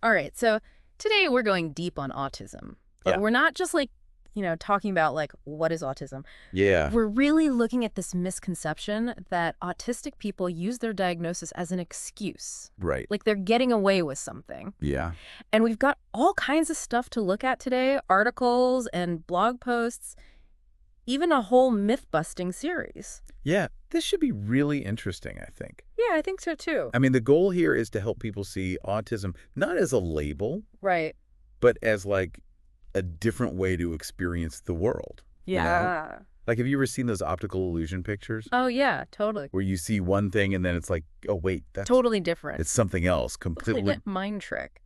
All right, so today we're going deep on autism, but Yeah. we're not just talking about what is autism. Yeah. We're really looking at this misconception that autistic people use their diagnosis as an excuse, Right. like they're getting away with something. Yeah. And we've got all kinds of stuff to look at today, articles and blog posts, even a whole myth-busting series. Yeah. This should be really interesting, I think. Yeah, I think so too. I mean, the goal here is to help people see autism not as a label, Right. but as like a different way to experience the world. You know? Yeah. Like, have you ever seen those optical illusion pictures Oh, yeah, totally. where you see one thing and then it's like, oh, wait, that's Totally different. it's something else Looks like completely. a mind trick.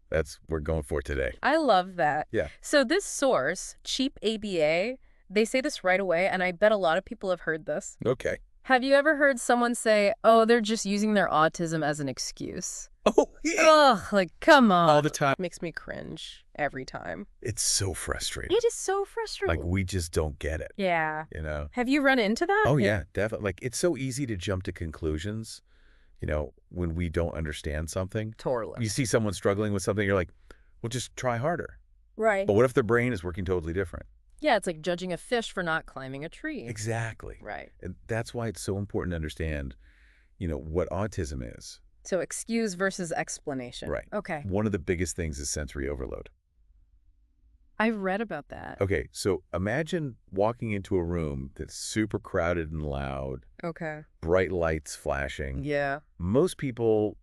That's what we're going for today. I love that. Yeah. So this source, Cheap ABA, they say this right away, and I bet a lot of people have heard this. Okay. Have you ever heard someone say, oh, they're just using their autism as an excuse? Oh, yeah. Ugh, come on. All the time. Makes me cringe every time. It's so frustrating. It is so frustrating. Like, we just don't get it, Yeah. you know? Have you run into that? Oh, yeah, definitely. Like, it's so easy to jump to conclusions, when we don't understand something. Totally. You see someone struggling with something, you're like, well, just try harder. Right. But what if their brain is working totally different? Yeah, it's like judging a fish for not climbing a tree. Exactly. Right. And that's why it's so important to understand, what autism is. So excuse versus explanation. Right. Okay. One of the biggest things is sensory overload. I've read about that. Okay, so imagine walking into a room that's super crowded and loud, Okay. bright lights flashing. Yeah. Most people,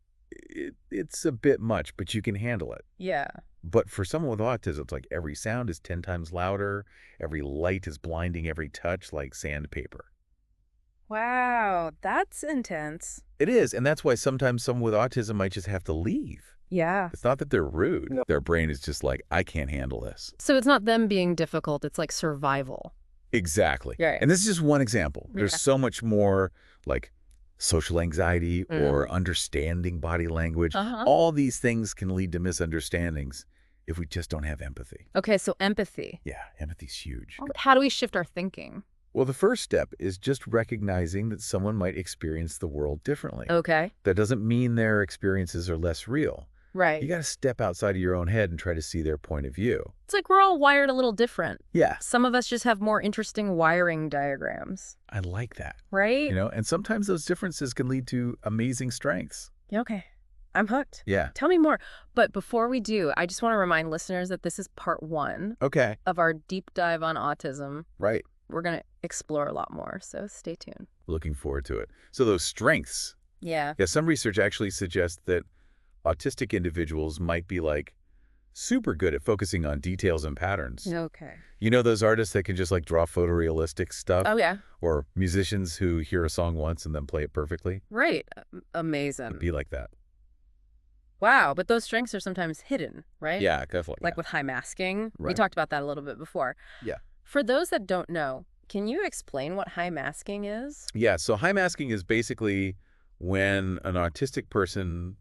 it's a bit much, but you can handle it. Yeah. But for someone with autism, it's like every sound is 10 times louder, every light is blinding every touch like sandpaper. Wow, that's intense. It is, and that's why sometimes someone with autism might just have to leave. Yeah. It's not that they're rude. No. Their brain is just like, I can't handle this. So it's not them being difficult, it's like survival. Exactly. Right. And this is just one example. There's Yeah. so much more like social anxiety or understanding body language. Uh-huh. All these things can lead to misunderstandings if we just don't have empathy. Okay, so empathy. Yeah, empathy's huge. How do we shift our thinking? Well, the first step is just recognizing that someone might experience the world differently. Okay. That doesn't mean their experiences are less real. Right. You got to step outside of your own head and try to see their point of view. It's like we're all wired a little different. Yeah, Some of us just have more interesting wiring diagrams, I like that. right? And sometimes those differences can lead to amazing strengths. Yeah, okay. I'm hooked. Yeah. Tell me more. But before we do, I just want to remind listeners that this is part 1 Okay. of our deep dive on autism. Right. We're going to explore a lot more, so stay tuned. Looking forward to it. So those strengths. Yeah. Yeah, some research actually suggests that autistic individuals might be like super good at focusing on details and patterns. Okay. You know those artists that can just like draw photorealistic stuff? Oh, yeah. Or musicians who hear a song once and then play it perfectly? Right. Amazing. Be like that. Wow, but those strengths are sometimes hidden, right? Yeah, definitely. Like with high masking. We Right. talked about that a little bit before. Yeah. For those that don't know, can you explain what high masking is? Yeah, so high masking is basically when an autistic person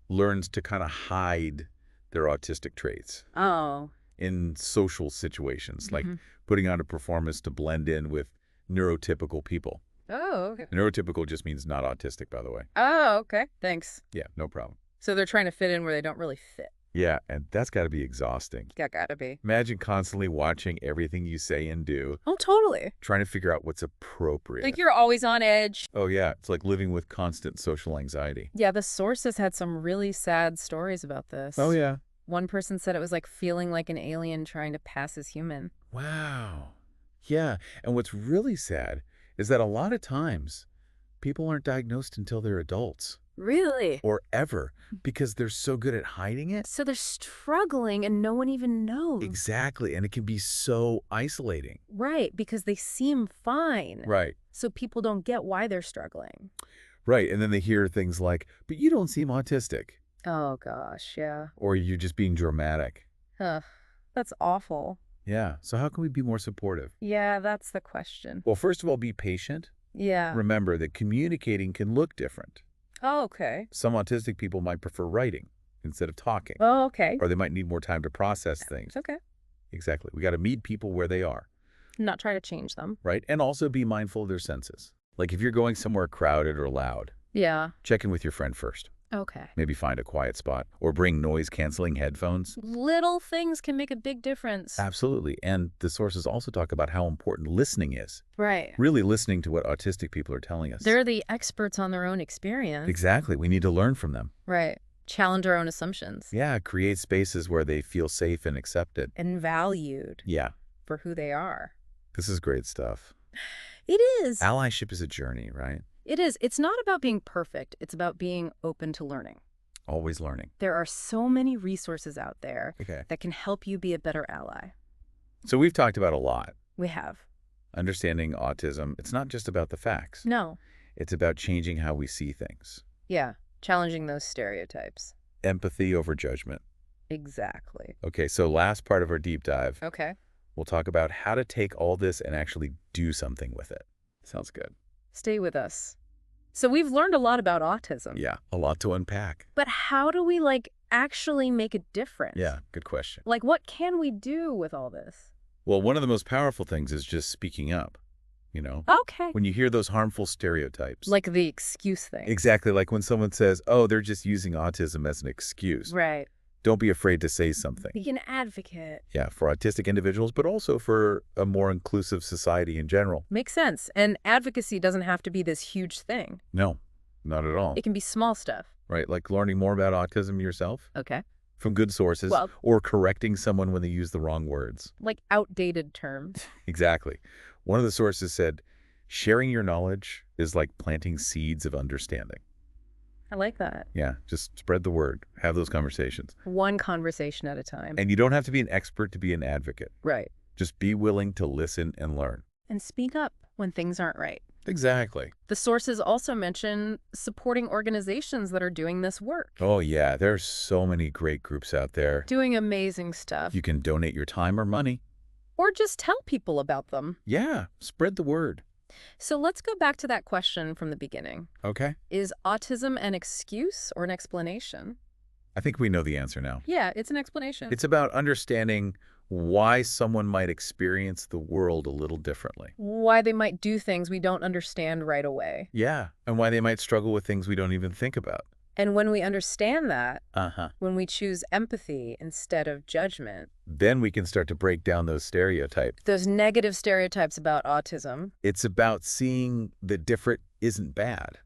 learns to kind of hide their autistic traits Oh. in social situations, like Mhm. putting on a performance to blend in with neurotypical people. Oh, okay. Neurotypical just means not autistic, by the way. Oh, okay. Thanks. Yeah, no problem. So they're trying to fit in where they don't really fit. Yeah, and that's got to be exhausting. That gotta be. Imagine constantly watching everything you say and do, Oh, totally. trying to figure out what's appropriate. Like you're always on edge. Oh, yeah, it's like living with constant social anxiety. Yeah, the sources had some really sad stories about this. Oh, yeah. One person said it was like feeling like an alien trying to pass as human. Wow. Yeah, and what's really sad is that a lot of times people aren't diagnosed until they're adults Really? or ever because they're so good at hiding it. So they're struggling and no one even knows. Exactly, and it can be so isolating. Right, because they seem fine. Right. So people don't get why they're struggling. Right, and then they hear things like, but you don't seem autistic, Oh, gosh, yeah. or you're just being dramatic. Ugh, that's awful. Yeah, so how can we be more supportive? Yeah, that's the question. Well, first of all, be patient. Yeah. Remember that communicating can look different. Oh, okay. Some autistic people might prefer writing instead of talking, Oh, okay. or they might need more time to process things. Okay. Exactly. We got to meet people where they are, Not try to change them. right? And also be mindful of their senses. Like if you're going somewhere crowded or loud, Yeah. check in with your friend first. Okay. Maybe find a quiet spot or bring noise-canceling headphones. Little things can make a big difference. Absolutely. And the sources also talk about how important listening is. Right. Really listening to what autistic people are telling us. They're the experts on their own experience. Exactly. We need to learn from them. Right. Challenge our own assumptions. Yeah, create spaces where they feel safe and accepted. And valued Yeah, for who they are. this is great stuff. It is. Allyship is a journey, right? It is. It's not about being perfect. It's about being open to learning. Always learning. There are so many resources out there Okay. that can help you be a better ally. So we've talked about a lot. We have. Understanding autism, it's not just about the facts. No. It's about changing how we see things. Yeah. Challenging those stereotypes. Empathy over judgment. Exactly. Okay, so last part of our deep dive, Okay. we'll talk about how to take all this and actually do something with it. Sounds good. Stay with us. So we've learned a lot about autism. Yeah, a lot to unpack. But how do we, actually make a difference? Yeah, good question. What can we do with all this? Well, one of the most powerful things is just speaking up, you know? Okay. When you hear those harmful stereotypes. Like the excuse thing. Exactly, like when someone says, oh, they're just using autism as an excuse. Right. Don't be afraid to say something. Be an advocate. Yeah, for autistic individuals, but also for a more inclusive society in general. Makes sense. And advocacy doesn't have to be this huge thing. No, not at all. It can be small stuff. Right, like learning more about autism yourself Okay. from good sources, Well- or correcting someone when they use the wrong words. Like outdated terms. Exactly. One of the sources said, sharing your knowledge is like planting seeds of understanding. I like that. Yeah, just spread the word. Have those conversations. One conversation at a time. And you don't have to be an expert to be an advocate. Right. Just be willing to listen and learn. And speak up when things aren't right. Exactly. The sources also mention supporting organizations that are doing this work. Oh, yeah. There's so many great groups out there. Doing amazing stuff. You can donate your time or money. Or just tell people about them. Yeah, spread the word. So let's go back to that question from the beginning. Okay. Is autism an excuse or an explanation? I think we know the answer now. Yeah, it's an explanation. It's about understanding why someone might experience the world a little differently. Why they might do things we don't understand right away. Yeah, and why they might struggle with things we don't even think about. And when we understand that, Uh-huh. when we choose empathy instead of judgment, Then we can start to break down those stereotypes. those negative stereotypes about autism. It's about seeing that different isn't bad.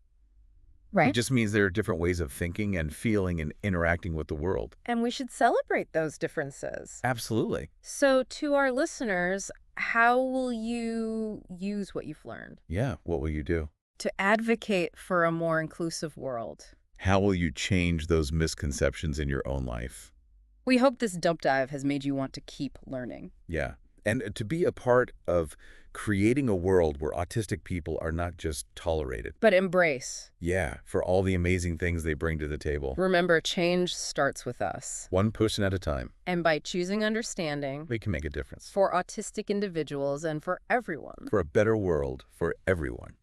It just means there are different ways of thinking and feeling and interacting with the world. And we should celebrate those differences. Absolutely. So to our listeners, how will you use what you've learned Yeah, what will you do? to advocate for a more inclusive world? How will you change those misconceptions in your own life? We hope this dump dive has made you want to keep learning. Yeah. And to be a part of creating a world where autistic people are not just tolerated. But embrace. Yeah, for all the amazing things they bring to the table. Remember, change starts with us. One person at a time. And by choosing understanding We can make a difference. for autistic individuals and for everyone. For a better world for everyone.